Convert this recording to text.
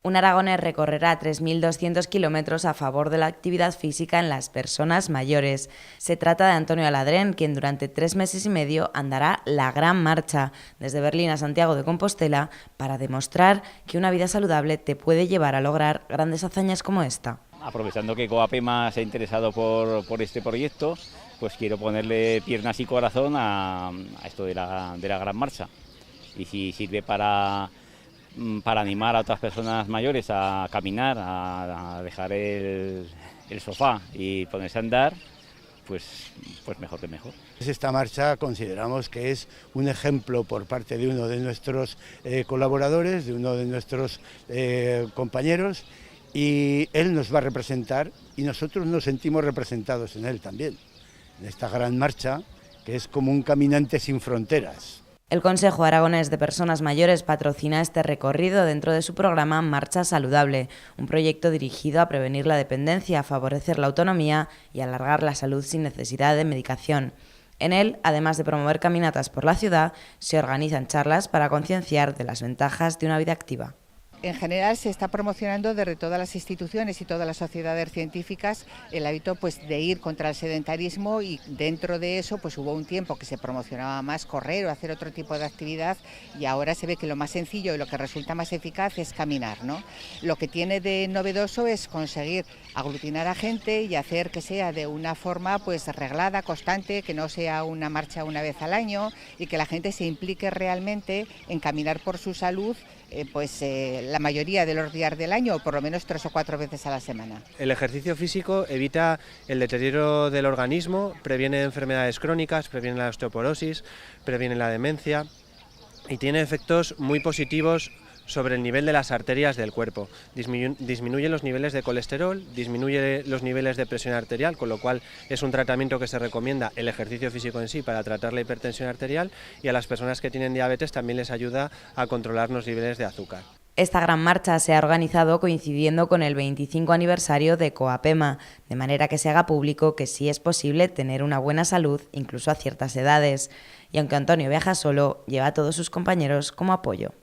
Un aragonés recorrerá 3.200 kilómetros a favor de la actividad física en las personas mayores. Se trata de Antonio Aladrén, quien durante 3 meses y medio andará la Gran Marcha desde Berlín a Santiago de Compostela para demostrar que una vida saludable te puede llevar a lograr grandes hazañas como esta. Aprovechando que Coapema se ha interesado por este proyecto, pues quiero ponerle piernas y corazón a esto de la Gran Marcha. Y si sirve para animar a otras personas mayores a caminar, a dejar el sofá y ponerse a andar, pues mejor que mejor. Esta marcha consideramos que es un ejemplo por parte de uno de nuestros colaboradores, de uno de nuestros compañeros, y él nos va a representar y nosotros nos sentimos representados en él también, en esta gran marcha que es como un caminante sin fronteras. El Consejo Aragonés de Personas Mayores patrocina este recorrido dentro de su programa Marcha Saludable, un proyecto dirigido a prevenir la dependencia, a favorecer la autonomía y alargar la salud sin necesidad de medicación. En él, además de promover caminatas por la ciudad, se organizan charlas para concienciar de las ventajas de una vida activa. En general se está promocionando desde todas las instituciones y todas las sociedades científicas el hábito de ir contra el sedentarismo, y dentro de eso hubo un tiempo que se promocionaba más correr o hacer otro tipo de actividad, y ahora se ve que lo más sencillo y lo que resulta más eficaz es caminar, ¿no? Lo que tiene de novedoso es conseguir aglutinar a gente y hacer que sea de una forma reglada, constante, que no sea una marcha una vez al año, y que la gente se implique realmente en caminar por su salud la mayoría de los días del año, o por lo menos 3 o 4 veces a la semana. El ejercicio físico evita el deterioro del organismo, previene enfermedades crónicas, previene la osteoporosis, previene la demencia y tiene efectos muy positivos sobre el nivel de las arterias del cuerpo. Disminuye los niveles de colesterol, disminuye los niveles de presión arterial, con lo cual es un tratamiento que se recomienda el ejercicio físico en sí para tratar la hipertensión arterial, y a las personas que tienen diabetes también les ayuda a controlar los niveles de azúcar. Esta gran marcha se ha organizado coincidiendo con el 25 aniversario de Coapema, de manera que se haga público que sí es posible tener una buena salud incluso a ciertas edades. Y aunque Antonio viaja solo, lleva a todos sus compañeros como apoyo.